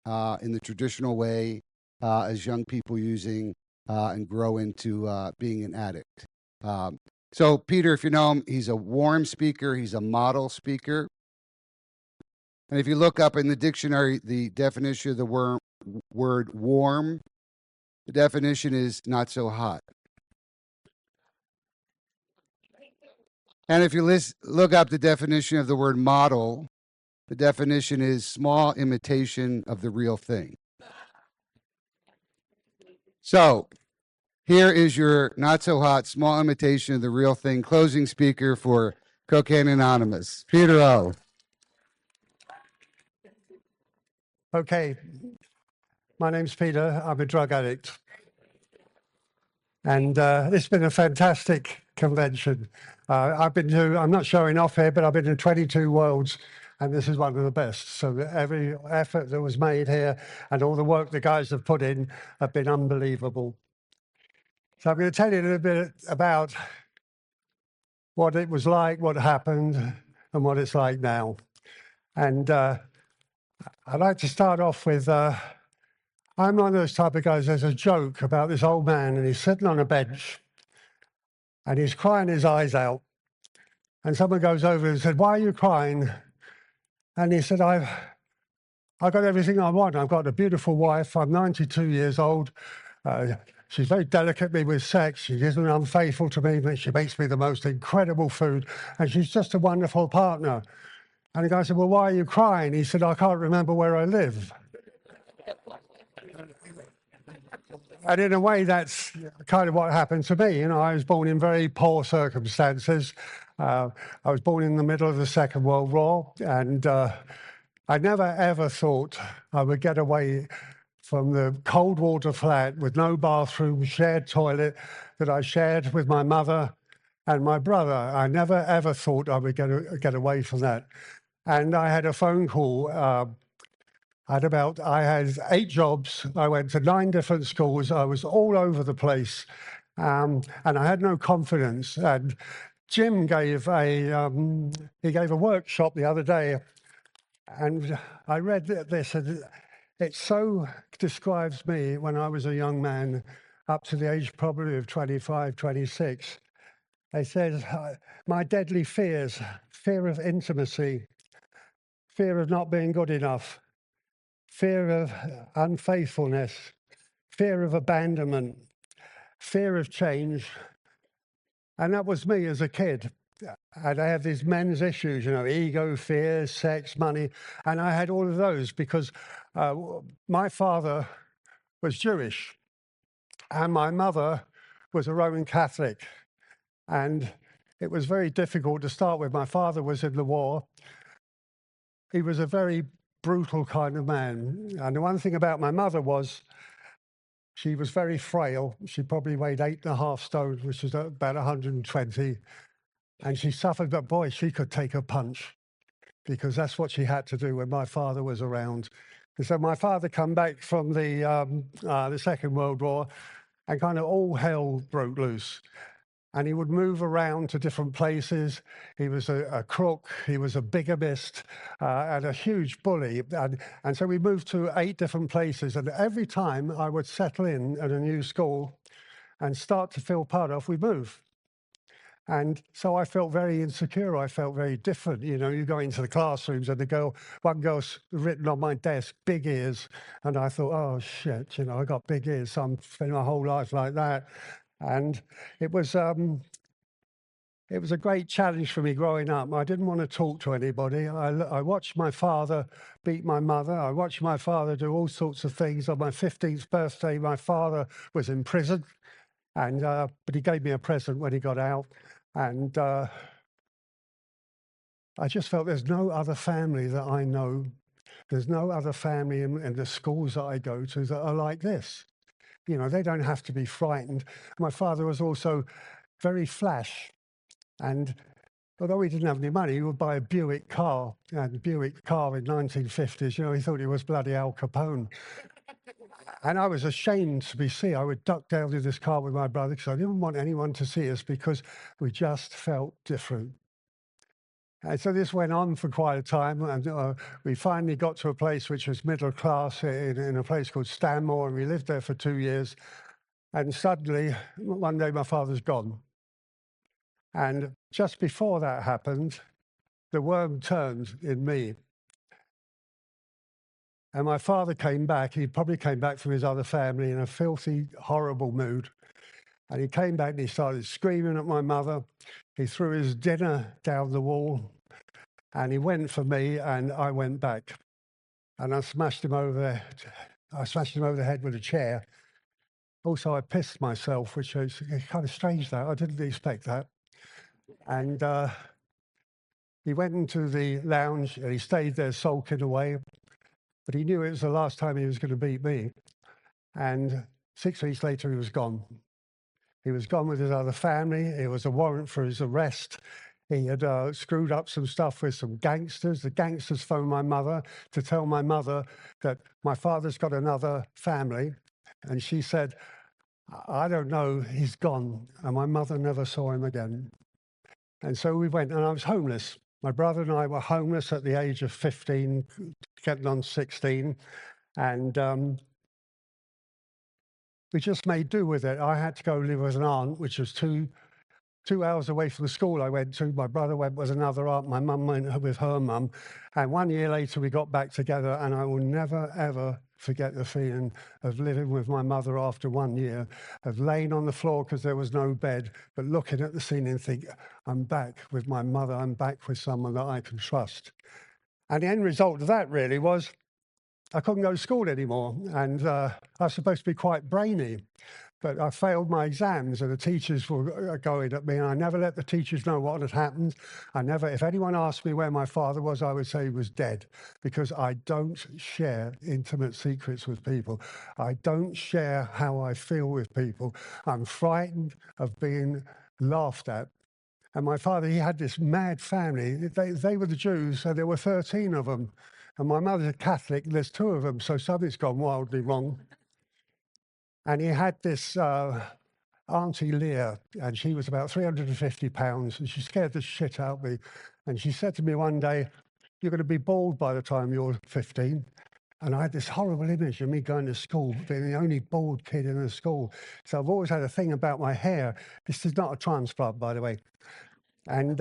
in the traditional way as young people using and grow into being an addict. So, Peter, if you know him, he's a warm speaker, he's a model speaker. And if you look up in the dictionary, the definition of the word warm, the definition is not so hot. And if you look up the definition of the word model, the definition is small imitation of the real thing. So here is your not so hot, small imitation of the real thing closing speaker for Cocaine Anonymous, Peter O. Okay, my name's Peter. I'm a drug addict. And it's been a fantastic convention. I'm not showing off here, but I've been to 22 worlds, and this is one of the best. So every effort that was made here and all the work the guys have put in have been unbelievable. So I'm going to tell you a little bit about what it was like, what happened, and what it's like now. And I'd like to start off with, I'm one of those type of guys, there's a joke about this old man, and he's sitting on a bench, and he's crying his eyes out. And someone goes over and said, "Why are you crying?" And he said, I've got everything I want. I've got a beautiful wife. I'm 92 years old. She's very delicate with me with sex. She isn't unfaithful to me, but she makes me the most incredible food. And she's just a wonderful partner. And the guy said, "Well, why are you crying?" He said, "I can't remember where I live." And in a way, that's kind of what happened to me. You know, I was born in very poor circumstances. I was born in the middle of the Second World War, and I never, ever thought I would get away from the cold water flat with no bathroom, shared toilet that I shared with my mother and my brother. I never, ever thought I would get away from that. And I had a phone call. I had 8 jobs. I went to 9 different schools. I was all over the place, and I had no confidence. And Jim gave a workshop the other day, and I read this, and it so describes me when I was a young man, up to the age probably of 25, 26. They said, "My deadly fears: fear of intimacy, fear of not being good enough, fear of unfaithfulness, fear of abandonment, fear of change." And that was me as a kid. And I had these men's issues, you know, ego, fear, sex, money. And I had all of those because my father was Jewish and my mother was a Roman Catholic. And it was very difficult to start with. My father was in the war. He was a very brutal kind of man. And the one thing about my mother was she was very frail. She probably weighed 8.5 stone, which is about 120. And she suffered, but boy, she could take a punch because that's what she had to do when my father was around. And so my father come back from the Second World War, and kind of all hell broke loose. And he would move around to different places. He was a crook, he was a bigamist, and a huge bully. And so we moved to 8 different places. And every time I would settle in at a new school and start to feel part of, we move. And so I felt very insecure. I felt very different. You know, you go into the classrooms and one girl's written on my desk, big ears. And I thought, oh shit, you know, I got big ears. So I'm spending my whole life like that. And it was a great challenge for me growing up. I didn't want to talk to anybody. I watched my father beat my mother. I watched my father do all sorts of things. On my 15th birthday, my father was in prison, and but he gave me a present when he got out. And I just felt there's no other family that I know, there's no other family in the schools that I go to that are like this. You know, they don't have to be frightened. My father was also very flash. And although he didn't have any money, he would buy a Buick car. And a Buick car in 1950s, you know, he thought he was bloody Al Capone. And I was ashamed to be seen. I would duck down to this car with my brother because I didn't want anyone to see us because we just felt different. And so this went on for quite a time, and we finally got to a place which was middle class in a place called Stanmore, and we lived there for 2 years. And suddenly, one day, my father's gone. And just before that happened, the worm turned in me. And my father came back. He probably came back from his other family in a filthy, horrible mood. And he came back and he started screaming at my mother. He threw his dinner down the wall. And he went for me, and I went back. And I smashed him over the head with a chair. Also, I pissed myself, which is kind of strange, that. I didn't expect that. And he went into the lounge, and he stayed there sulking away. But he knew it was the last time he was going to beat me. And 6 weeks later, he was gone. He was gone with his other family. It was a warrant for his arrest. He had screwed up some stuff with some gangsters. The gangsters phoned my mother to tell my mother that my father's got another family. And she said, I don't know, he's gone. And my mother never saw him again. And so we went, and I was homeless. My brother and I were homeless at the age of 15, getting on 16. And we just made do with it. I had to go live with an aunt, which was two hours away from the school I went to. My brother went with another aunt. My mum went with her mum. And 1 year later, we got back together. And I will never, ever forget the feeling of living with my mother after 1 year, of laying on the floor because there was no bed, but looking at the ceiling and think, I'm back with my mother. I'm back with someone that I can trust. And the end result of that really was I couldn't go to school anymore. And I was supposed to be quite brainy. But I failed my exams, and the teachers were going at me, and I never let the teachers know what had happened. If anyone asked me where my father was, I would say he was dead, because I don't share intimate secrets with people. I don't share how I feel with people. I'm frightened of being laughed at. And my father, he had this mad family. They were the Jews, so there were 13 of them. And my mother's a Catholic, and there's 2 of them, so something's gone wildly wrong. And he had this Auntie Leah, and she was about 350 pounds, and she scared the shit out of me. And she said to me one day, you're going to be bald by the time you're 15. And I had this horrible image of me going to school, being the only bald kid in the school. So I've always had a thing about my hair. This is not a transplant, by the way. And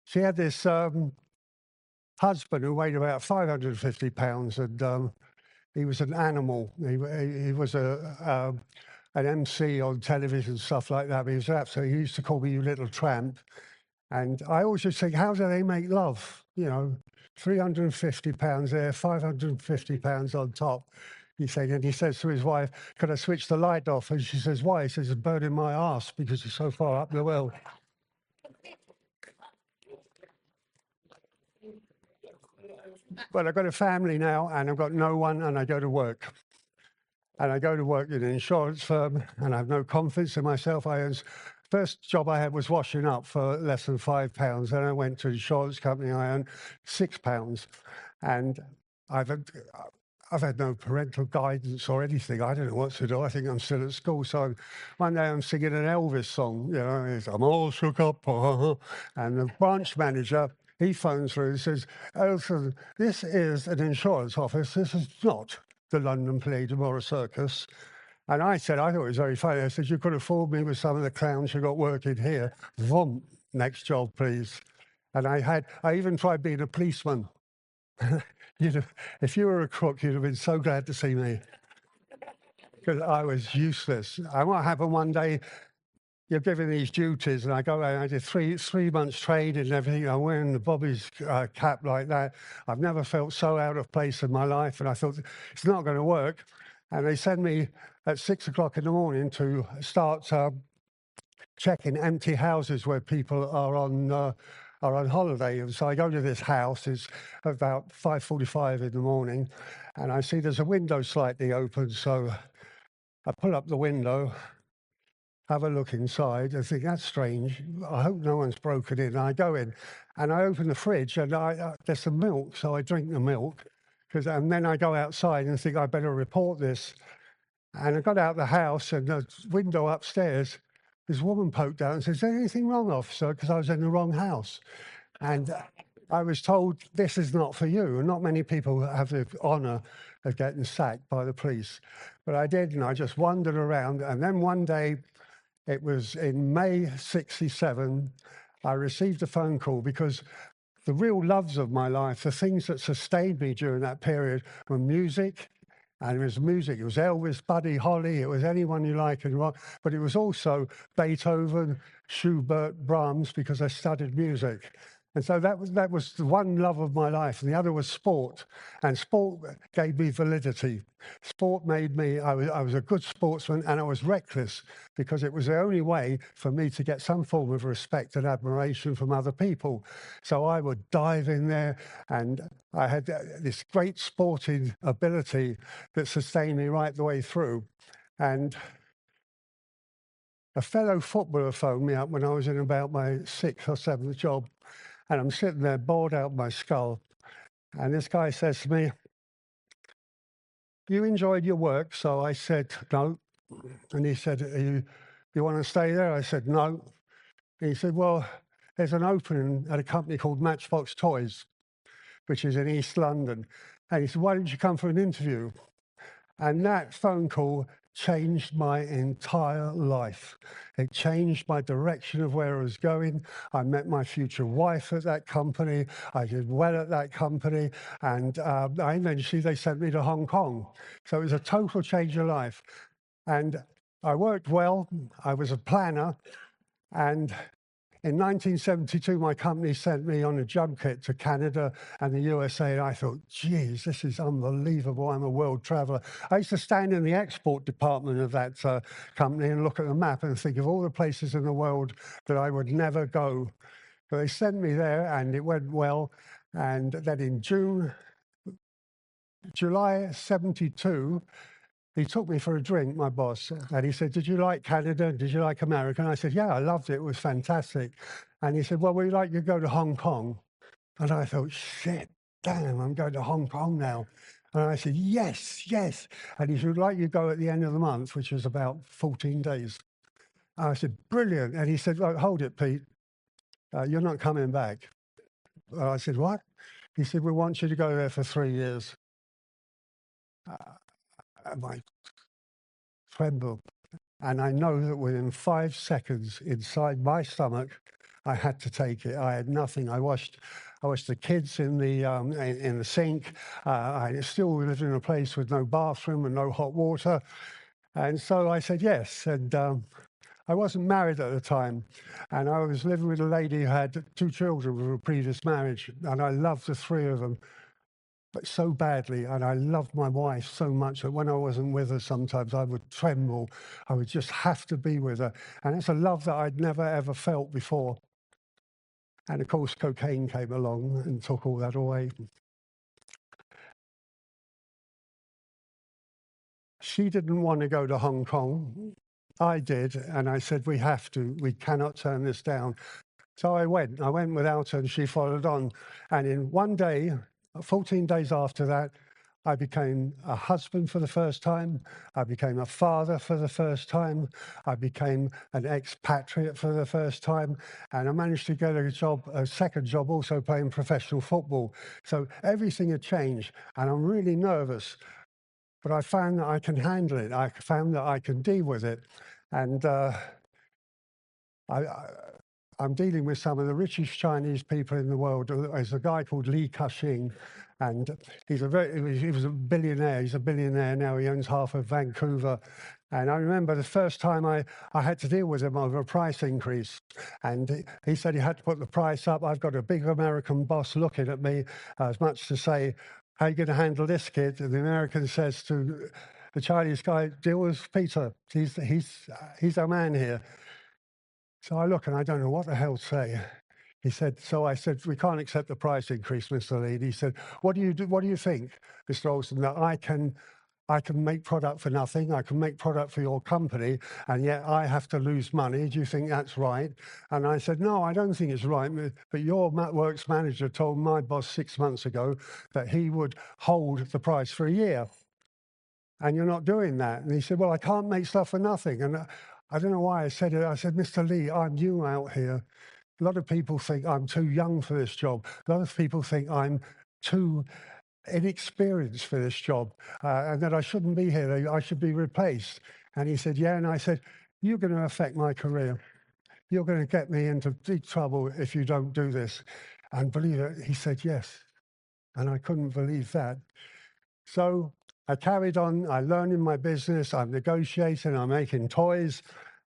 she had this husband who weighed about 550 pounds, and he was an animal. He was an MC on television, stuff like that. But he was absolutely, he used to call me "you little tramp." And I always just think, how do they make love? 350 pounds there, 550 pounds on top. He says to his wife, "Can I switch the light off?" And she says, "Why?" He says, "It's burning my arse because it's so far up the well." But I've got a family now, and I've got no one, and I go to work. And I go to work in an insurance firm, and I have no confidence in myself. First job I had was washing up for less than £5. Then I went to an insurance company. I earned £6, and I've had no parental guidance or anything. I don't know what to do. I think I'm still at school. So one day I'm singing an Elvis song. It's, I'm all shook up, and the branch manager, he phones through and says, "Elton, this is an insurance office. This is not the London Palladium Circus." And I thought it was very funny. I said, "You could have fooled me with some of the clowns you got working here. Vroom, next job, please." And I even tried being a policeman. If you were a crook, you'd have been so glad to see me, because I was useless. And what happened one day, you're given these duties, and I go and I did three months training and everything. I'm wearing the Bobby's cap like that. I've never felt so out of place in my life, and I thought, it's not going to work. And they send me at 6 o'clock in the morning to start checking empty houses where people are on holiday. And so I go to this house. It's about 5:45 in the morning, and I see there's a window slightly open. So I pull up the window, have a look inside, and think, that's strange. I hope no one's broken in. I go in, and I open the fridge, and there's some milk, so I drink the milk. And then I go outside and think, I better report this. And I got out the house, and the window upstairs this woman poked out and said, "Is there anything wrong, officer?" Because I was in the wrong house. And I was told, "This is not for you." And not many people have the honour of getting sacked by the police. But I did, and I just wandered around. And then one day, it was in May '67, I received a phone call because the real loves of my life, the things that sustained me during that period were music. And it was music. It was Elvis, Buddy Holly. It was anyone you like and rock. But it was also Beethoven, Schubert, Brahms, because I studied music. And so that was the one love of my life. And the other was sport. And sport gave me validity. Sport made me, I was a good sportsman, and I was reckless because it was the only way for me to get some form of respect and admiration from other people. So I would dive in there, and I had this great sporting ability that sustained me right the way through. And a fellow footballer phoned me up when I was in about my 6th or 7th job. And I'm sitting there bored out my skull. And this guy says to me, "You enjoyed your work?" So I said, "No." And he said, you want to stay there?" I said, "No." And he said, "Well, there's an opening at a company called Matchbox Toys, which is in East London." And he said, "Why don't you come for an interview?" And that phone call changed my entire life. It changed my direction of where I was going. I met my future wife at that company. I did well at that company. And eventually they sent me to Hong Kong. So it was a total change of life. And I worked well. I was a planner. And in 1972, my company sent me on a junket to Canada and the USA, and I thought, geez, this is unbelievable. I'm a world traveler. I used to stand in the export department of that company and look at the map and think of all the places in the world that I would never go. But they sent me there, and it went well. And then in July '72, he took me for a drink, my boss, and he said, "Did you like Canada? Did you like America?" And I said, "Yeah, I loved it. It was fantastic." And he said, "Well, we'd like you to go to Hong Kong." And I thought, shit, damn, I'm going to Hong Kong now. And I said, "Yes, yes." And he said, "We'd like you to go at the end of the month," which was about 14 days. And I said, "Brilliant." And he said, "Well, hold it, Pete. You're not coming back." And I said, "What?" He said, "We want you to go there for 3 years." And I trembled. And I know that within 5 seconds inside my stomach, I had to take it. I had nothing. I washed the kids in the sink. I still lived in a place with no bathroom and no hot water. And so I said yes. And I wasn't married at the time. And I was living with a lady who had 2 children from a previous marriage. And I loved the 3 of them, but so badly. And I loved my wife so much that when I wasn't with her, sometimes I would tremble. I would just have to be with her. And it's a love that I'd never, ever felt before. And of course, cocaine came along and took all that away. She didn't want to go to Hong Kong. I did. And I said, "We have to. We cannot turn this down." So I went without her, and she followed on. And in one day, 14 days after that, I became a husband for the first time. I became a father for the first time. I became an expatriate for the first time. And I managed to get a second job, also playing professional football. So everything had changed. And I'm really nervous. But I found that I can handle it. I found that I can deal with it. And I'm dealing with some of the richest Chinese people in the world. There's a guy called Li Ka-shing, and he was a billionaire. He's a billionaire now. He owns half of Vancouver. And I remember the first time I had to deal with him over a price increase. And he said he had to put the price up. I've got a big American boss looking at me, as much to say, "How are you going to handle this, kid?" And the American says to the Chinese guy, "Deal with Peter. He's our man here." So I look and I don't know what the hell to say. He said, so I said, "We can't accept the price increase, Mr. Lee." He said, What do you think, Mr. Olsen, that I can make product for nothing, I can make product for your company, and yet I have to lose money. Do you think that's right?" And I said, "No, I don't think it's right, but your works manager told my boss 6 months ago that he would hold the price for a year, and you're not doing that." And he said, "Well, I can't make stuff for nothing." And I don't know why I said it. I said, Mr. Lee, I'm new out here. A lot of people think I'm too young for this job. A lot of people think I'm too inexperienced for this job and that I shouldn't be here. I should be replaced. And he said, yeah. And I said, you're going to affect my career. You're going to get me into big trouble if you don't do this. And believe it, he said yes. And I couldn't believe that. So I carried on. I learned in my business. I'm negotiating. I'm making toys.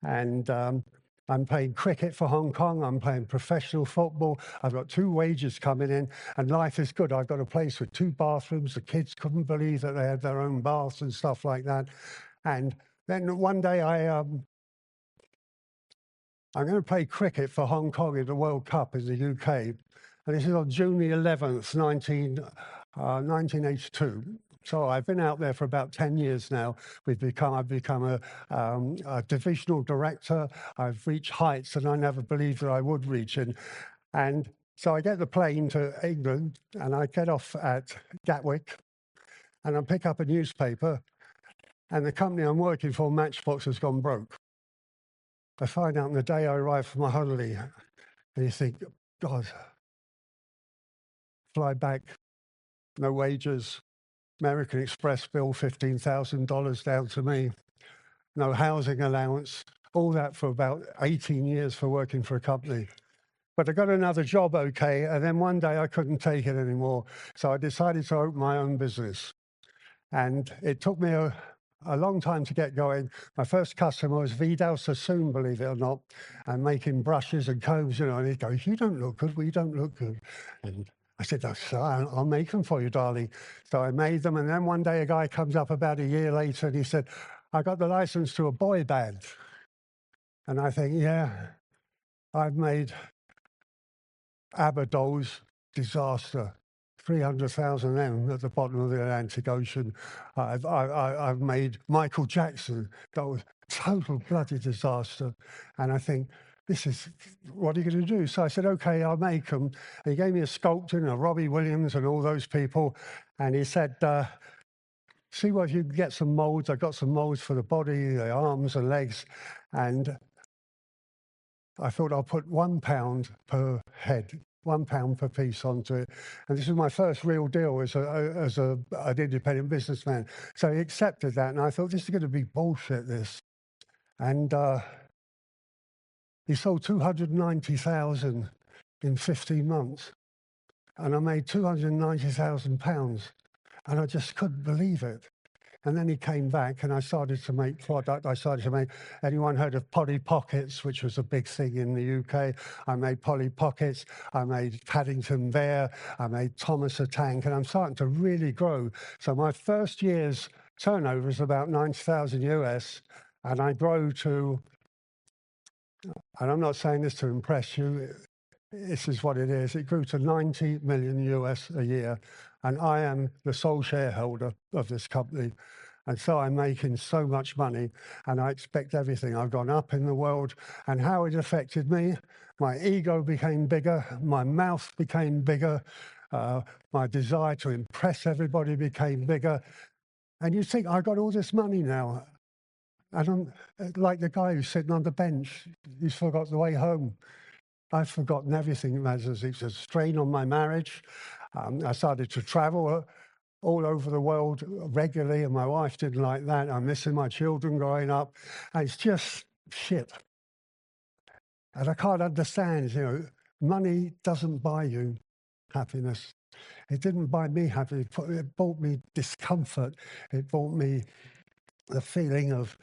And I'm playing cricket for Hong Kong. I'm playing professional football. I've got 2 wages coming in, and life is good. I've got a place with 2 bathrooms. The kids couldn't believe that they had their own baths and stuff like that. And then one day I'm going to play cricket for Hong Kong in the World Cup in the UK. And this is on June the 11th, 1982. So I've been out there for about 10 years now. I've become a divisional director. I've reached heights that I never believed that I would reach. And so I get the plane to England, and I get off at Gatwick, and I pick up a newspaper, and the company I'm working for, Matchbox, has gone broke. I find out on the day I arrive for my holiday, and you think, God, fly back, no wages, American Express bill, $15,000 down to me, no housing allowance, all that for about 18 years for working for a company. But I got another job, okay, and then one day I couldn't take it anymore. So I decided to open my own business. And it took me a long time to get going. My first customer was Vidal Sassoon, believe it or not, and making brushes and combs, and he'd go, you don't look good, we don't look good. And I said, oh, sir, I'll make them for you, darling. So I made them, and then one day a guy comes up about a year later, and he said, I got the license to a boy band. And I think, yeah, I've made ABBA dolls, disaster. 300,000 M at the bottom of the Atlantic Ocean. I've made Michael Jackson. That was total bloody disaster. And I think, what are you going to do? So I said, okay, I'll make them. And he gave me a sculptor, a Robbie Williams and all those people. And he said, see what you can get some molds. I got some molds for the body, the arms and legs. And I thought I'll put £1 per head, £1 per piece onto it. And this was my first real deal as an independent businessman. So he accepted that, and I thought, this is going to be bullshit, this. And he sold 290,000 in 15 months. And I made £290,000. And I just couldn't believe it. And then he came back, and I started to make product. Anyone heard of Polly Pockets, which was a big thing in the UK? I made Polly Pockets. I made Paddington Bear. I made Thomas the Tank, and I'm starting to really grow. So my first year's turnover is about 90,000 US, and I grow to, and I'm not saying this to impress you, this is what it is. It grew to 90 million US a year, and I am the sole shareholder of this company. And so I'm making so much money, and I expect everything. I've gone up in the world, and how it affected me, my ego became bigger, my mouth became bigger, my desire to impress everybody became bigger. And you think, I've got all this money now, and I'm like the guy who's sitting on the bench, he's forgot the way home. I've forgotten everything. There's a strain on my marriage. I started to travel all over the world regularly, and my wife didn't like that. I'm missing my children growing up. And it's just shit. And I can't understand, money doesn't buy you happiness. It didn't buy me happiness. It brought me discomfort. It brought me the feeling of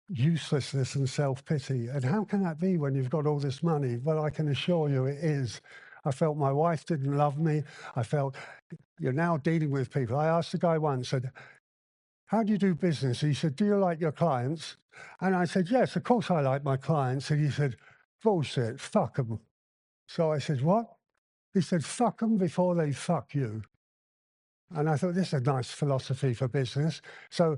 uselessness and self-pity. And how can that be when you've got all this money? Well, I can assure you it is. I felt my wife didn't love me. I felt, you're now dealing with people. I asked the guy once, said, how do you do business? He said, do you like your clients? And I said, yes, of course I like my clients. And he said, bullshit, fuck them. So I said, what? He said, fuck them before they fuck you. And I thought, this is a nice philosophy for business. So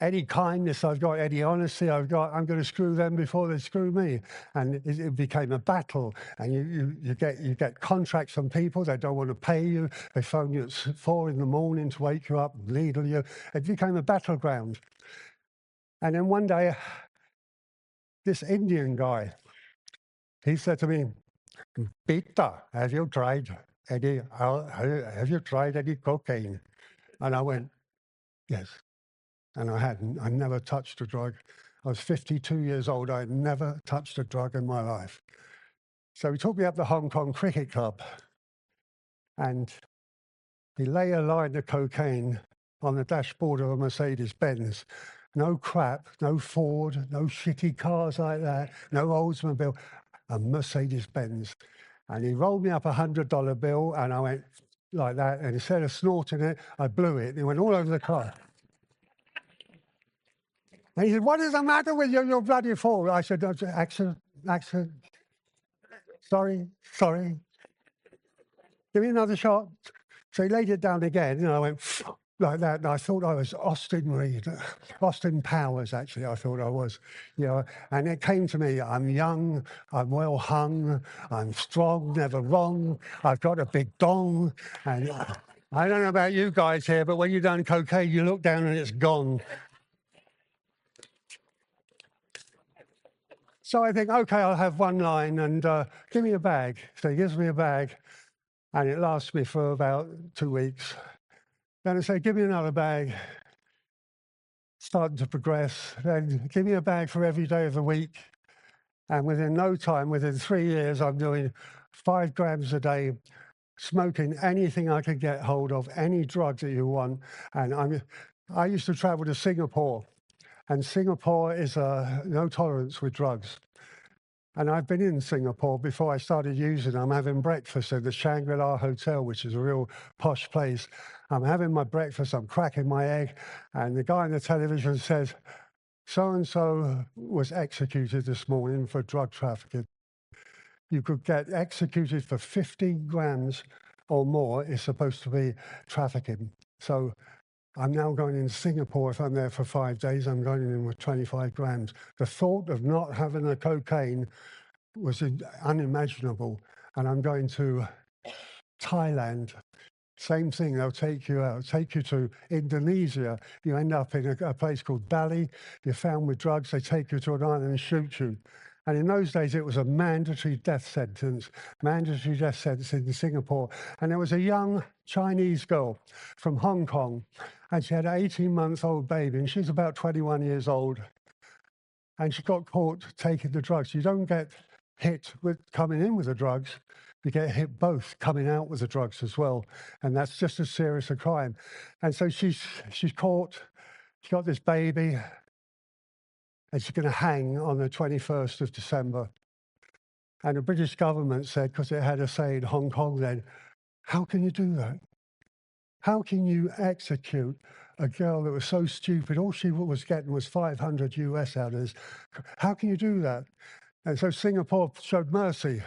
any kindness I've got, any honesty I've got, I'm going to screw them before they screw me. And it became a battle. And you get contracts from people. They don't want to pay you. They phone you at 4 a.m. to wake you up, needle you. It became a battleground. And then one day, this Indian guy, he said to me, "Peter, have you tried any cocaine?" And I went, "Yes." And I hadn't. I never touched a drug. I was 52 years old. I had never touched a drug in my life. So he took me up the Hong Kong Cricket Club, and he lay a line of cocaine on the dashboard of a Mercedes Benz. No crap, no Ford, no shitty cars like that, no Oldsmobile, a Mercedes Benz. And he rolled me up $100 bill, and I went like that. And instead of snorting it, I blew it. And it went all over the car. And he said, "What is the matter with you, you bloody fool?" I said, "Accident, accident. Sorry. Give me another shot." So he laid it down again, and I went like that. And I thought I was Austin Reed, Austin Powers, actually, I thought I was. And it came to me, I'm young, I'm well hung, I'm strong, never wrong, I've got a big dong. And I don't know about you guys here, but when you've done cocaine, you look down and it's gone. So I think, okay, I'll have one line and give me a bag. So he gives me a bag, and it lasts me for about 2 weeks. Then I say, "Give me another bag." Starting to progress. Then give me a bag for every day of the week. And within no time, within 3 years, I'm doing 5 grams a day, smoking anything I could get hold of, any drug that you want. And I used to travel to Singapore, and Singapore is no tolerance with drugs. And I've been in Singapore before I started using them. I'm having breakfast at the Shangri-La Hotel, which is a real posh place. I'm having my breakfast, I'm cracking my egg, and the guy on the television says, "So-and-so was executed this morning for drug trafficking." You could get executed for 15 grams or more is supposed to be trafficking. So I'm now going in Singapore. If I'm there for 5 days, I'm going in with 25 grams. The thought of not having the cocaine was unimaginable. And I'm going to Thailand. Same thing, they'll take you out, take you to Indonesia. You end up in a place called Bali. You're found with drugs, they take you to an island and shoot you. And in those days, it was a mandatory death sentence in Singapore. And there was a young Chinese girl from Hong Kong, and she had an 18-month-old baby, and she was about 21 years old. And she got caught taking the drugs. You don't get hit with coming in with the drugs, you get hit both coming out with the drugs as well. And that's just as serious a crime. And so she's caught, she's got this baby, and she's going to hang on the 21st of December. And the British government said, because it had a say in Hong Kong then, "How can you do that? How can you execute a girl that was so stupid? All she was getting was 500 US out of this. How can you do that?" And so Singapore showed mercy.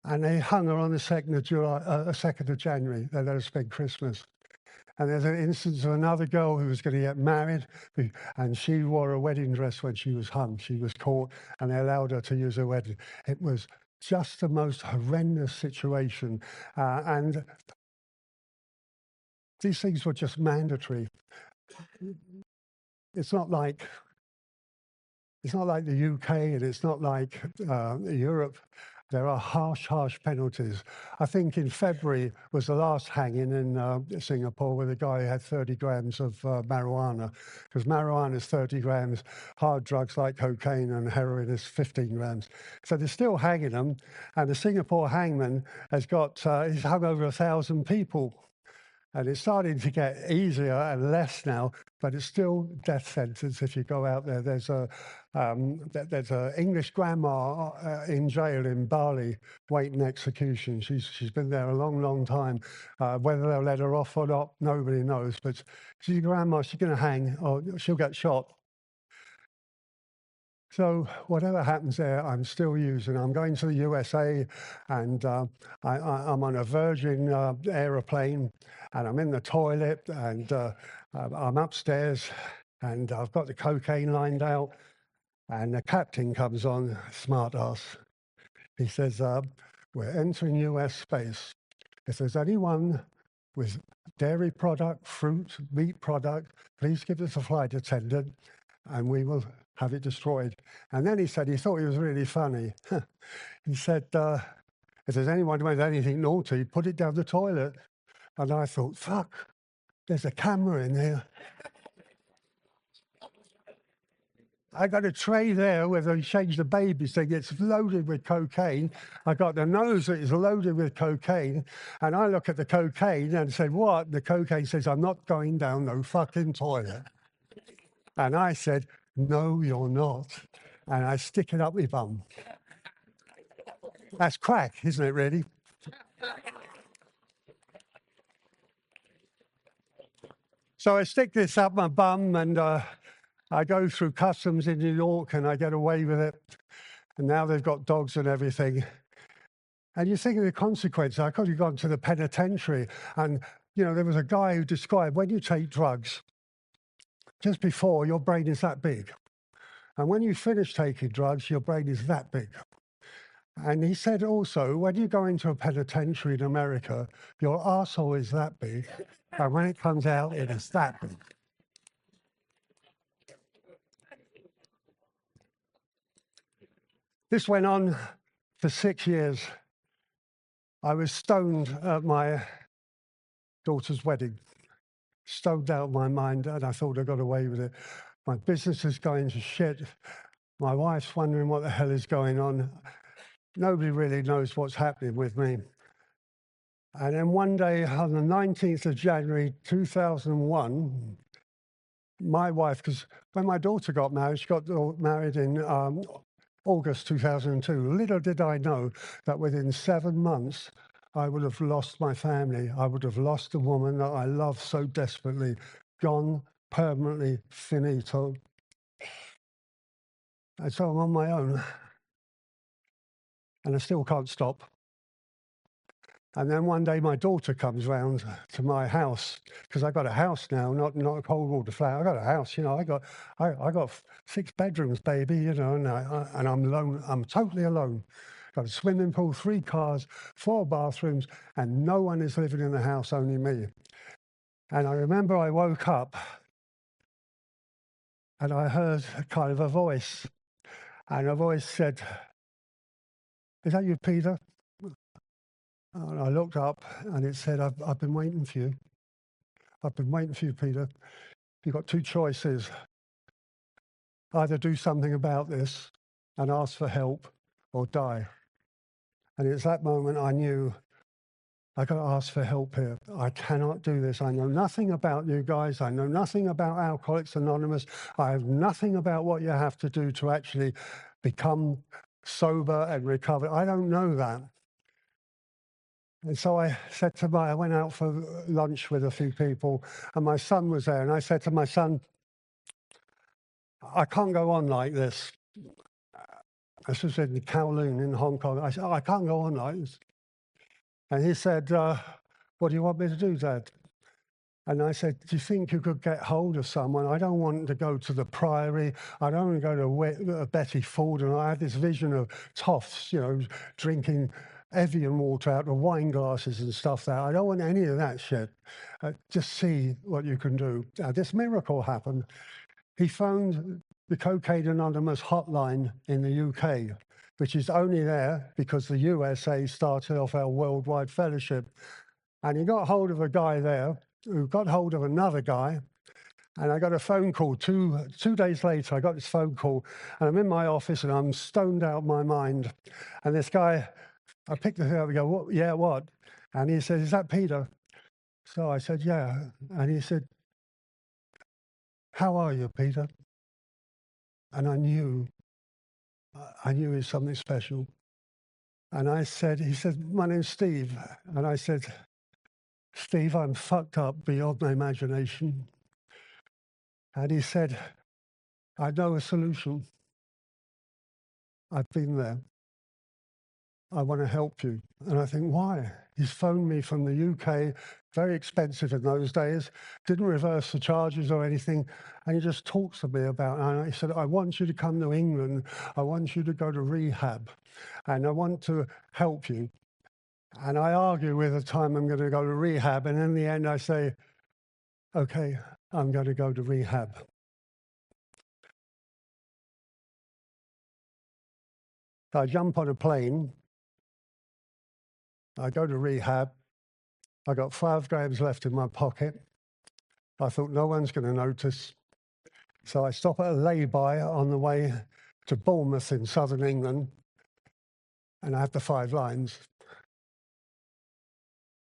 And they hung her on the 2nd of July, 2nd of January. They let her spend Christmas. And there's an instance of another girl who was going to get married, and she wore a wedding dress when she was hung. She was caught, and they allowed her to use her wedding. It was just the most horrendous situation. And these things were just mandatory. It's not like the UK, and it's not like Europe. There are harsh penalties. I think in February was the last hanging in Singapore, where the guy had 30 grams of marijuana, because marijuana is 30 grams, hard drugs like cocaine and heroin is 15 grams. So they're still hanging them, and the Singapore hangman has got, he's hung over 1,000 people. And it's starting to get easier and less now, but it's still death sentence if you go out there. There's a English grandma in jail in Bali waiting execution. She's been there a long time. Whether they'll let her off or not, nobody knows. But she's a grandma. She's going to hang, or she'll get shot. So whatever happens there, I'm still using. I'm going to the USA, and I'm on a Virgin aeroplane, and I'm in the toilet, and I'm upstairs, and I've got the cocaine lined out, and the captain comes on, smart ass. He says, "We're entering US space. If there's anyone with dairy product, fruit, meat product, please give us a flight attendant. and we will have it destroyed. And then he said he thought he was really funny. He said, if there's anyone who does anything naughty, put it down the toilet. And I thought, fuck, there's a camera in here. I got a tray there where they change the baby thing. It's loaded with cocaine. I got the nose that is loaded with cocaine. And I look at the cocaine and said, what? The cocaine says, I'm not going down no fucking toilet. And I said, no, you're not. And I stick it up my bum. That's crack, isn't it, really? So I stick this up my bum and I go through customs in New York and I get away with it. And now they've got dogs and everything. And you think of the consequence. I could have gone to the penitentiary. And, you know, there was a guy who described when you take drugs, just before your brain is that big. And when you finish taking drugs, your brain is that big. And he said also, when you go into a penitentiary in America, your arsehole is that big. And when it comes out, it is that big. This went on for 6 years. I was stoned at my daughter's wedding, stoned out of my mind, and I thought I got away with it. My business is going to shit. My wife's wondering what the hell is going on. Nobody really knows what's happening with me. And then one day, on the 19th of January 2001, my wife, because when my daughter got married, she got married in August 2002. Little did I know that within 7 months, I would have lost my family. I would have lost the woman that I love so desperately, gone permanently, finito. And so I'm on my own. And I still can't stop. And then one day my daughter comes round to my house, because I got a house now, not a cold water flat. I got a house, you know. I got 6 bedrooms, baby, you know, and I'm alone. I'm totally alone. Got a swimming pool, 3 cars, 4 bathrooms, and no one is living in the house, only me. And I remember I woke up and I heard kind of a voice, and a voice said, "Is that you, Peter?" And I looked up and it said, I've been waiting for you. I've been waiting for you, Peter. You've got 2 choices. Either do something about this and ask for help, or die. And it's that moment I knew I got to ask for help here. I cannot do this. I know nothing about you guys. I know nothing about Alcoholics Anonymous. I have nothing about what you have to do to actually become sober and recover. I don't know that. And so I said to I went out for lunch with a few people, and my son was there. And I said to my son, I can't go on like this. This was in Kowloon in Hong Kong. I said, I can't go on like this. And he said, what do you want me to do, Dad? And I said, do you think you could get hold of someone? I don't want to go to the Priory. I don't want to go to Betty Ford. And I had this vision of toffs, you know, drinking Evian water out of wine glasses and stuff there. I don't want any of that shit. Just see what you can do. This miracle happened. He phoned the Cocaine Anonymous hotline in the UK, which is only there because the USA started off our worldwide fellowship. And he got hold of a guy there who got hold of another guy. And I got a phone call 2 days later. I got this phone call, and I'm in my office and I'm stoned out of my mind. And this guy, I picked the thing up and go, what? Yeah, what? And he said, is that Peter? So I said, yeah. And he said, how are you, Peter? And I knew it was something special. And I said, he said, my name's Steve. And I said, Steve, I'm fucked up beyond my imagination. And he said, I know a solution. I've been there. I want to help you. And I think, why? He's phoned me from the UK, very expensive in those days, didn't reverse the charges or anything. And he just talks to me about, and he said, I want you to come to England. I want you to go to rehab. And I want to help you. And I argue with the time I'm going to go to rehab. And in the end, I say, okay, I'm going to go to rehab. I jump on a plane, I go to rehab, I got 5 grams left in my pocket. I thought no one's going to notice. So I stop at a lay-by on the way to Bournemouth in southern England, and I have the 5 lines.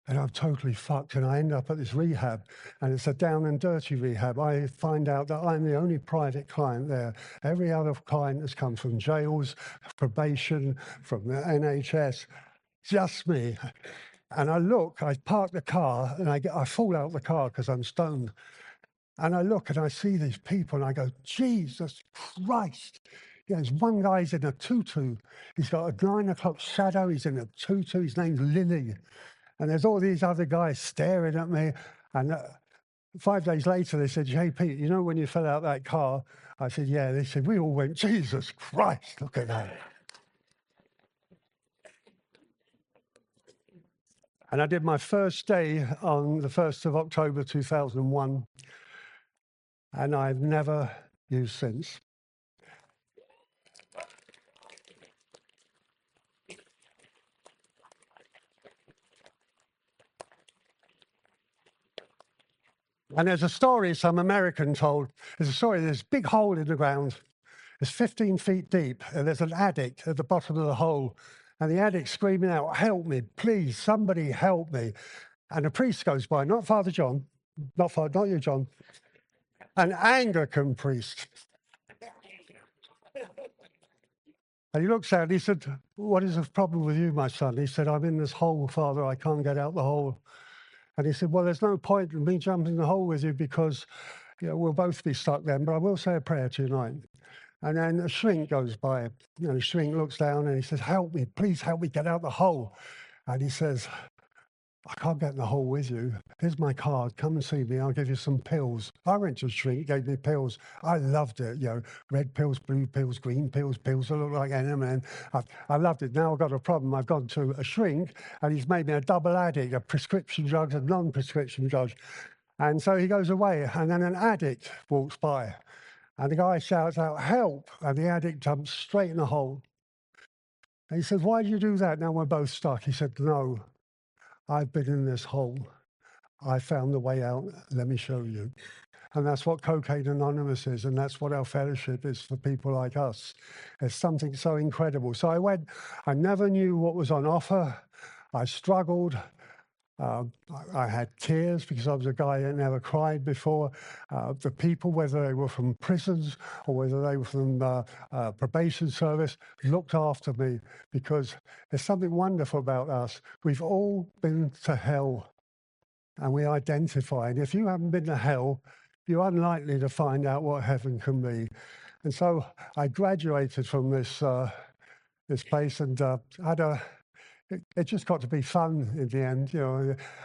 And I'm totally fucked, and I end up at this rehab, and it's a down and dirty rehab. I find out that I'm the only private client there. Every other client has come from jails, probation, from the NHS, just me. And I look, I park the car, and I fall out of the car because I'm stoned. And I look and I see these people, and I go, Jesus Christ. You know, there's one guy's in a tutu. He's got a 9 o'clock shadow. He's in a tutu. His name's Lily. And there's all these other guys staring at me. And 5 days later, they said, hey, Pete, you know when you fell out that car? I said, yeah. They said, we all went, Jesus Christ, look at that. And I did my first day on the 1st of October, 2001. And I've never used since. And there's a story some American told. There's a story, there's a big hole in the ground. It's 15 feet deep, and there's an addict at the bottom of the hole. And the addict's screaming out, help me, please, somebody help me. And a priest goes by, not Father John, not you, John, an Anglican priest. And he looks at it, he said, what is the problem with you, my son? He said, I'm in this hole, Father, I can't get out the hole. And he said, well, there's no point in me jumping the hole with you because we'll both be stuck then, but I will say a prayer to you tonight. And then a shrink goes by, the shrink looks down and he says, help me, please help me get out the hole. And he says, I can't get in the hole with you. Here's my card. Come and see me. I'll give you some pills. I went to a shrink, gave me pills. I loved it. Red pills, blue pills, green pills, pills that look like M&M. I loved it. Now I've got a problem. I've gone to a shrink and he's made me a double addict, a prescription drugs and non-prescription drugs. And so he goes away and then an addict walks by and the guy shouts out, help. And the addict jumps straight in the hole. And he says, why did you do that? Now we're both stuck. He said, no. I've been in this hole. I found the way out. Let me show you. And that's what Cocaine Anonymous is, and that's what our fellowship is for people like us. It's something so incredible. So I went, I never knew what was on offer. I struggled. I had tears because I was a guy that never cried before. The people, whether they were from prisons or whether they were from probation service, looked after me because there's something wonderful about us. We've all been to hell and we identify. And if you haven't been to hell, you're unlikely to find out what heaven can be. And so I graduated from this place and had it just got to be fun in the end,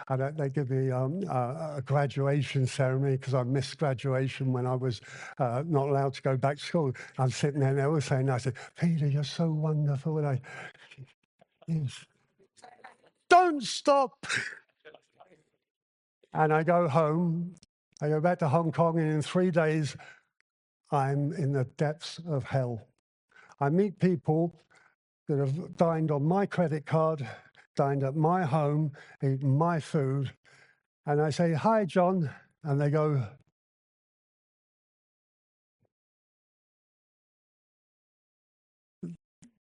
And they give me a graduation ceremony because I missed graduation when I was not allowed to go back to school. I'm sitting there and they were saying, I said, Peter, you're so wonderful. And yes. Don't stop. And I go home. I go back to Hong Kong, and in 3 days, I'm in the depths of hell. I meet people that have dined on my credit card, dined at my home, eaten my food. And I say, hi, John. And they go,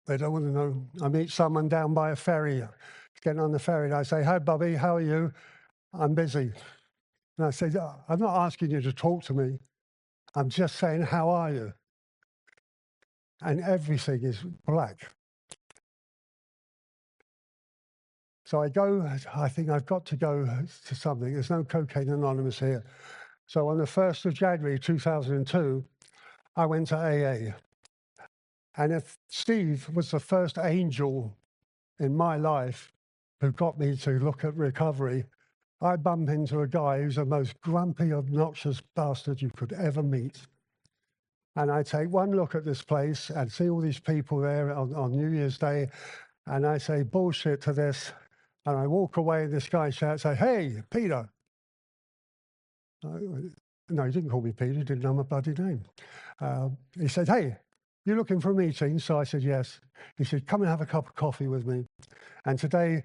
they don't want to know. I meet someone down by a ferry, getting on the ferry. And I say, hi, Bobby, how are you? I'm busy. And I say, I'm not asking you to talk to me. I'm just saying, how are you? And everything is black. So I go, I think I've got to go to something. There's no Cocaine Anonymous here. So on the 1st of January 2002, I went to AA. And if Steve was the first angel in my life who got me to look at recovery, I bump into a guy who's the most grumpy, obnoxious bastard you could ever meet. And I take one look at this place and see all these people there on New Year's Day, and I say bullshit to this. And I walk away, and this guy shouts, hey, Peter. No, he didn't call me Peter. He didn't know my bloody name. He said, hey, "You looking for a meeting?" So I said, "Yes." He said, "Come and have a cup of coffee with me." And today,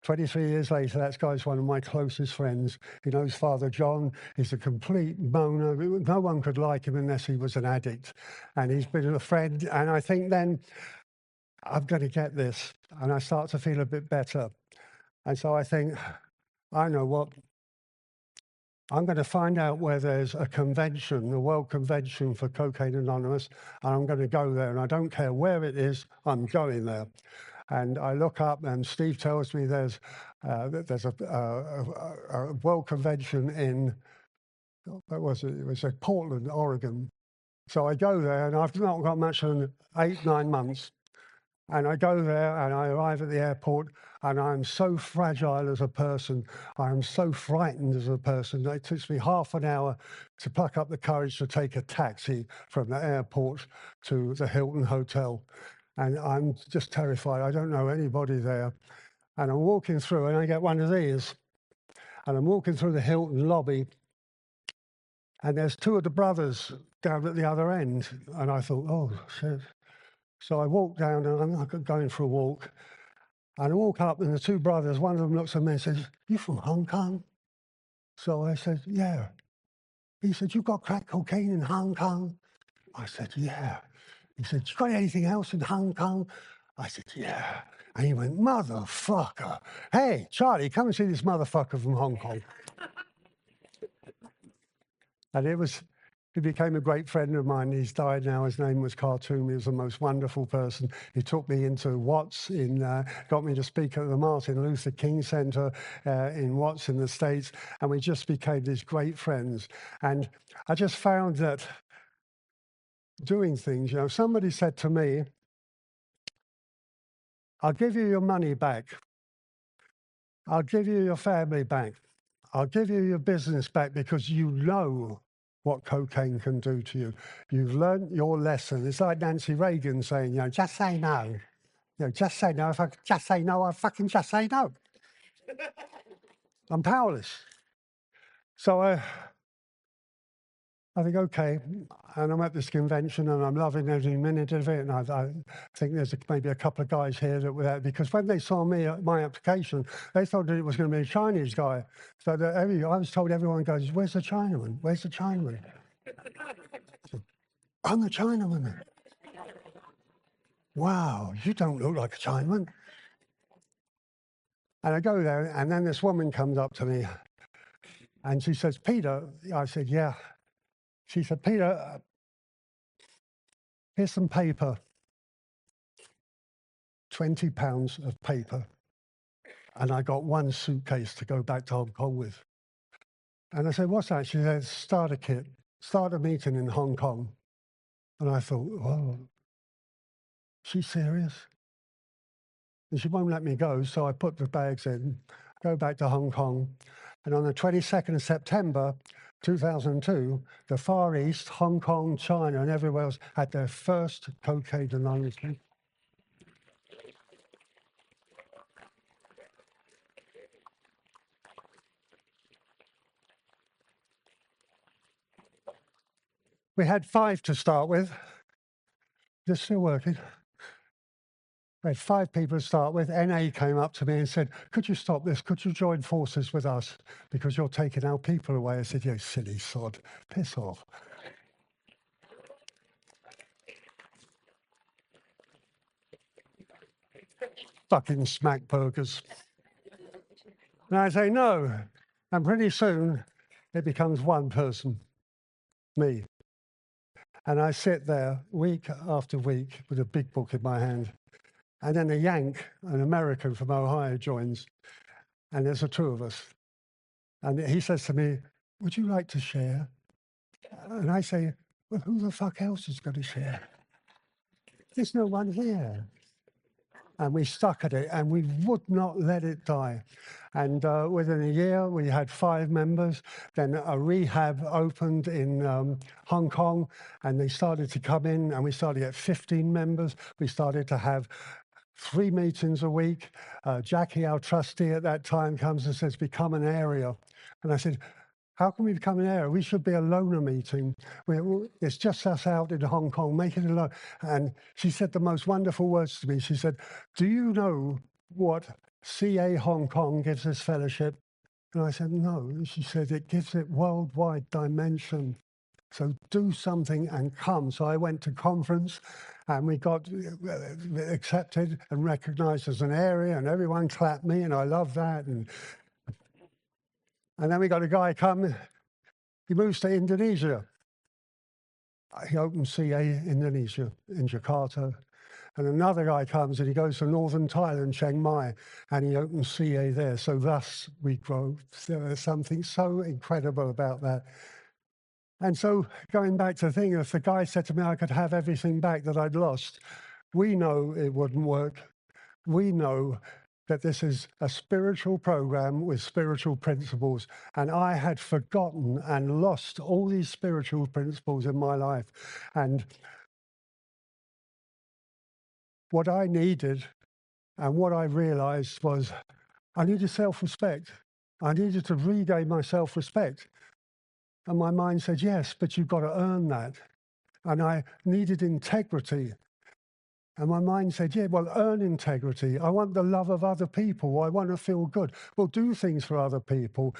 23 years later, that guy's one of my closest friends. He knows Father John. He's a complete moaner. No one could like him unless he was an addict. And he's been a friend. And I think then I'm going to get this. And I start to feel a bit better. And so I think, I know what, I'm going to find out where there's a convention, a world convention for Cocaine Anonymous, and I'm going to go there. And I don't care where it is, I'm going there. And I look up, and Steve tells me there's a world convention in, what was it? It was Portland, Oregon. So I go there, and I've not got much than 8-9 months. And I go there, and I arrive at the airport, and I'm so fragile as a person. I am so frightened as a person. It takes me half an hour to pluck up the courage to take a taxi from the airport to the Hilton Hotel. And I'm just terrified. I don't know anybody there. And I'm walking through, and I get one of these. And I'm walking through the Hilton lobby, and there's two of the brothers down at the other end. And I thought, oh, shit. So I walk down, and I'm going for a walk. And I walk up, and the two brothers, one of them looks at me and says, "You from Hong Kong?" So I said, "Yeah." He said, "You got crack cocaine in Hong Kong?" I said, "Yeah." He said, "You got anything else in Hong Kong?" I said, "Yeah." And he went, "Motherfucker. Hey, Charlie, come and see this motherfucker from Hong Kong." And he became a great friend of mine. He's died now. His name was Khartoum. He was the most wonderful person. He took me into Watts, got me to speak at the Martin Luther King Center in Watts in the States, and we just became these great friends. And I just found that doing things, somebody said to me, "I'll give you your money back. I'll give you your family back. I'll give you your business back because you know what cocaine can do to you. You've learned your lesson." It's like Nancy Reagan saying, "Just say no. Just say no. If I just say no, I fucking just say no." I'm powerless. So I think, okay, and I'm at this convention, and I'm loving every minute of it. And I think there's maybe a couple of guys here that were there, because when they saw me, my application, they thought that it was going to be a Chinese guy. So I was told, everyone goes, "Where's the Chinaman? Where's the Chinaman?" "I'm a Chinaman." "Wow, you don't look like a Chinaman." And I go there, and then this woman comes up to me, and she says, "Peter." I said, "Yeah." She said, "Peter, here's some paper, 20 pounds of paper." And I got one suitcase to go back to Hong Kong with. And I said, "What's that?" She said, "Starter kit, start a meeting in Hong Kong." And I thought, whoa, she's serious? And she won't let me go. So I put the bags in, go back to Hong Kong. And on the 22nd of September, 2002, the Far East, Hong Kong, China, and everywhere else had their first Cocaine Anonymous. We had 5 to start with. They're still working. We had 5 people to start with. NA came up to me and said, "Could you stop this? Could you join forces with us? Because you're taking our people away." I said, "You silly sod, piss off." Fucking smack burgers. And I say, "No." And pretty soon it becomes one person, me. And I sit there week after week with a big book in my hand. And then a Yank, an American from Ohio, joins. And there's the 2 of us. And he says to me, "Would you like to share?" And I say, "Well, who the fuck else is going to share? There's no one here." And we stuck at it, and we would not let it die. And within a year, we had 5 members. Then a rehab opened in Hong Kong, and they started to come in, and we started to get 15 members. We started to have 3 meetings a week. Jackie, our trustee at that time, comes and says, "Become an area." And I said, how can we become an area? We should be a loner meeting. It's just us out in Hong Kong, make it alone. And she said the most wonderful words to me. She said, do you know what CA Hong Kong gives this fellowship? And I said, no. And she said, it gives it worldwide dimension. So do something and come. So I went to conference and we got accepted and recognized as an area, and everyone clapped me, and I love that. And then we got a guy come, he moves to Indonesia. He opens CA Indonesia in Jakarta. And another guy comes and he goes to northern Thailand, Chiang Mai, and he opens CA there. So thus we grow. There's something so incredible about that. And so going back to the thing, if the guy said to me I could have everything back that I'd lost, we know it wouldn't work. We know that this is a spiritual program with spiritual principles. And I had forgotten and lost all these spiritual principles in my life. And what I needed and what I realized was I needed self-respect. I needed to regain my self-respect. And my mind said, yes, but you've got to earn that. And I needed integrity. And my mind said, yeah, well, earn integrity. I want the love of other people. I want to feel good. Well, do things for other people,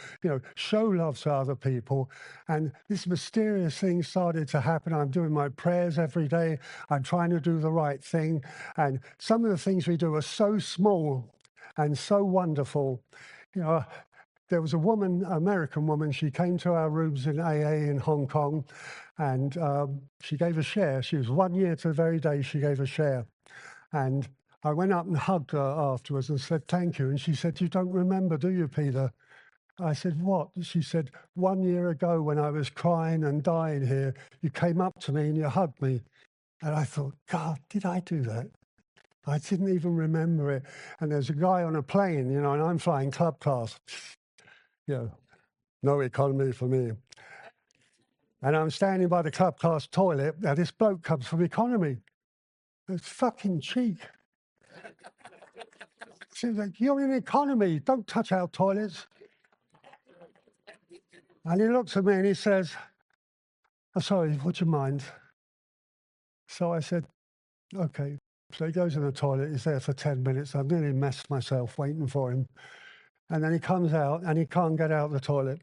show love to other people. And this mysterious thing started to happen. I'm doing my prayers every day. I'm trying to do the right thing. And some of the things we do are so small and so wonderful. There was a woman, American woman, she came to our rooms in AA in Hong Kong, and she gave a share. She was 1 year to the very day she gave a share. And I went up and hugged her afterwards and said, thank you. And she said, you don't remember, do you, Peter? I said, what? She said, 1 year ago when I was crying and dying here, you came up to me and you hugged me. And I thought, God, did I do that? I didn't even remember it. And there's a guy on a plane, and I'm flying club class. No economy for me. And I'm standing by the club class toilet. Now this bloke comes from economy. It's fucking cheek. She's like, you're in economy. Don't touch our toilets. And he looks at me and he says, oh, sorry, would you mind? So I said, okay. So he goes in the toilet. He's there for 10 minutes. I've nearly messed myself waiting for him. And then he comes out and he can't get out of the toilet.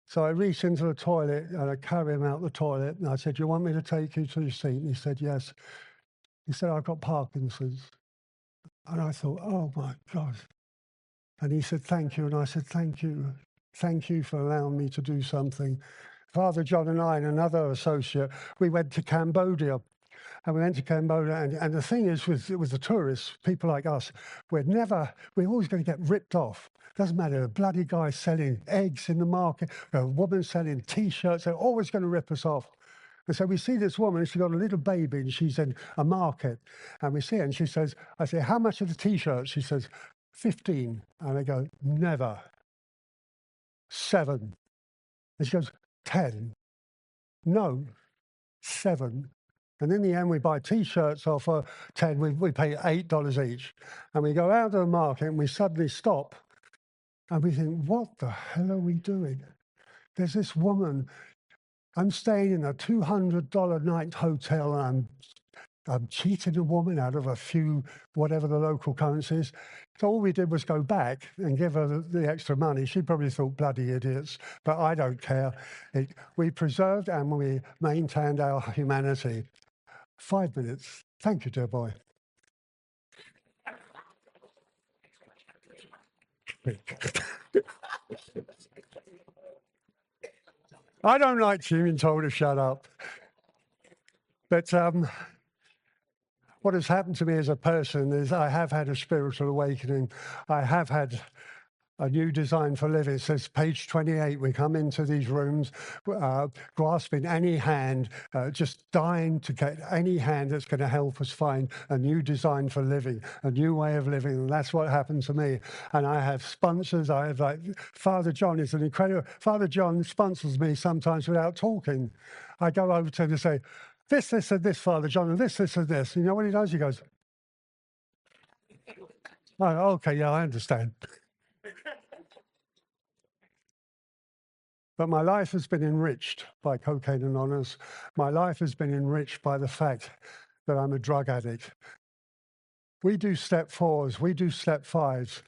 So I reach into the toilet and I carry him out the toilet. And I said, you want me to take you to your seat? And he said, yes. He said, I've got Parkinson's. And I thought, oh my God. And he said, thank you. And I said, thank you. Thank you for allowing me to do something. Father John and I and another associate, we went to Cambodia. And we went to Cambodia, and the thing is with the tourists, people like us, we're always going to get ripped off. Doesn't matter, a bloody guy selling eggs in the market, a woman selling T-shirts, they're always going to rip us off. And so we see this woman, she's got a little baby, and she's in a market. And we see her, and she says, I say, how much are the T-shirts? She says, 15. And I go, never. 7. And she goes, 10. No, 7. And in the end, we buy T-shirts off for 10. We pay $8 each. And we go out of the market and we suddenly stop. And we think, what the hell are we doing? There's this woman. I'm staying in a $200 night hotel and I'm cheating a woman out of a few, whatever the local currency is. So all we did was go back and give her the extra money. She probably thought, bloody idiots, but I don't care. We preserved and we maintained our humanity. 5 minutes. Thank you, dear boy. I don't like being told to shut up. But what has happened to me as a person is I have had a spiritual awakening. I have had a new design for living. It says page 28, we come into these rooms grasping any hand, just dying to get any hand that's going to help us find a new design for living, a new way of living. And that's what happened to me. And I have sponsors. I have Father John is an incredible, Father John sponsors me sometimes without talking. I go over to him and say, this, and this, Father John, and this, and this. You know what he does? He goes, oh, okay, yeah, I understand. But my life has been enriched by Cocaine Anonymous. My life has been enriched by the fact that I'm a drug addict. We do step 4s, we do step 5s.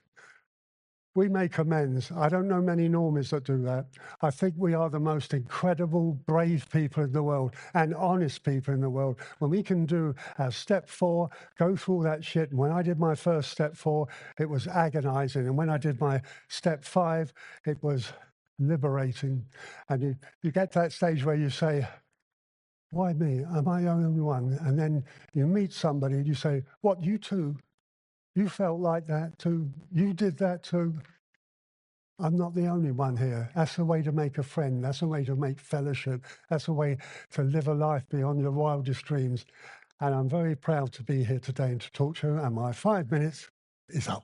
We make amends. I don't know many normies that do that. I think we are the most incredible, brave people in the world and honest people in the world. When we can do our step 4, go through all that shit. And when I did my first step 4, it was agonizing. And when I did my step 5, it was liberating. And you get to that stage where you say, why me? Am I the only one? And then you meet somebody and you say, what, you too? You felt like that too? You did that too? I'm not the only one here. That's the way to make a friend. That's the way to make fellowship. That's the way to live a life beyond your wildest dreams. And I'm very proud to be here today and to talk to you. And my 5 minutes is up.